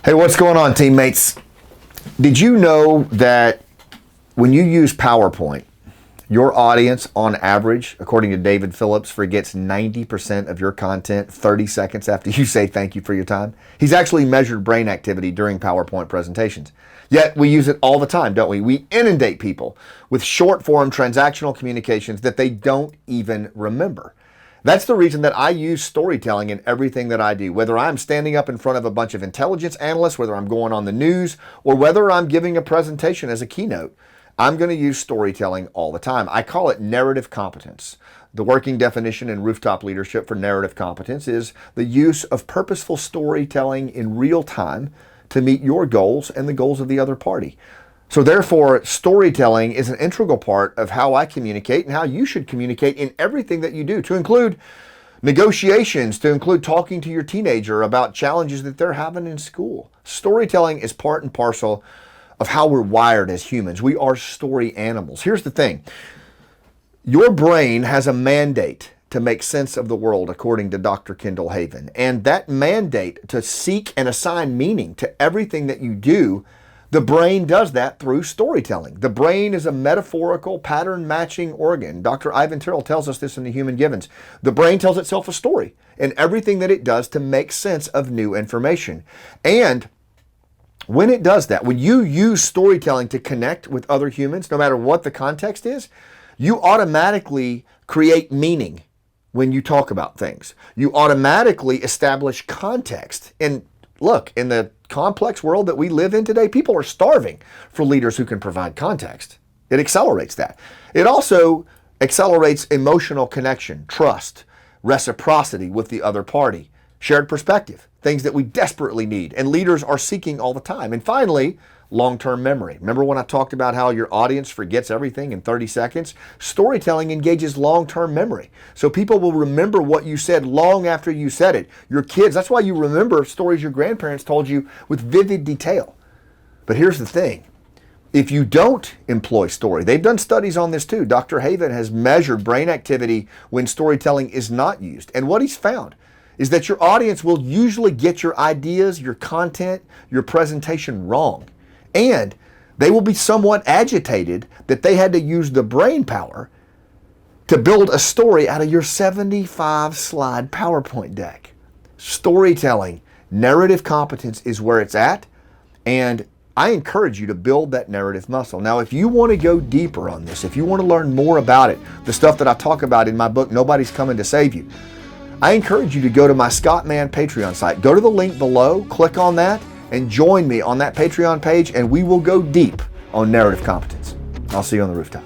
Hey, what's going on, teammates? Did you know that when you use PowerPoint, your audience, on average, according to David Phillips, forgets 90% of your content 30 seconds after you say thank you for your time? He's actually measured brain activity during PowerPoint presentations. Yet we use it all the time, don't we? We inundate people with short-form transactional communications that they don't even remember. That's the reason that I use storytelling in everything that I do, whether I'm standing up in front of a bunch of intelligence analysts, whether I'm going on the news, or whether I'm giving a presentation as a keynote. I'm going to use storytelling all the time. I call it narrative competence. The working definition in Rooftop leadership for narrative competence is the use of purposeful storytelling in real time to meet your goals and the goals of the other party. So therefore, storytelling is an integral part of how I communicate and how you should communicate in everything that you do, to include negotiations, to include talking to your teenager about challenges that they're having in school. Storytelling is part and parcel of how we're wired as humans. We are story animals. Here's the thing. Your brain has a mandate to make sense of the world, according to Dr. Kendall Haven. And that mandate to seek and assign meaning to everything that you do, the brain does that through storytelling. The brain is a metaphorical pattern matching organ. Dr. Ivan Tyrrell tells us this in The Human Givens. The brain tells itself a story in everything that it does to make sense of new information. And when it does that, when you use storytelling to connect with other humans, no matter what the context is, you automatically create meaning when you talk about things. You automatically establish context. And look, in the complex world that we live in today, people are starving for leaders who can provide context. It accelerates that. It also accelerates emotional connection, trust, reciprocity with the other party, shared perspective, things that we desperately need and leaders are seeking all the time. And finally, long-term memory. Remember when I talked about how your audience forgets everything in 30 seconds? Storytelling engages long-term memory. So people will remember what you said long after you said it. Your kids, that's why you remember stories your grandparents told you with vivid detail. But here's the thing. If you don't employ story, they've done studies on this too. Dr. Haven has measured brain activity when storytelling is not used. And what he's found is that your audience will usually get your ideas, your content, your presentation wrong. And they will be somewhat agitated that they had to use the brain power to build a story out of your 75-slide PowerPoint deck. Storytelling, narrative competence is where it's at, and I encourage you to build that narrative muscle. Now, if you want to go deeper on this, if you want to learn more about it, the stuff that I talk about in my book, Nobody's Coming to Save You, I encourage you to go to my Scott Mann Patreon site. Go to the link below, click on that, and join me on that Patreon page, and we will go deep on narrative competence. I'll see you on the rooftop.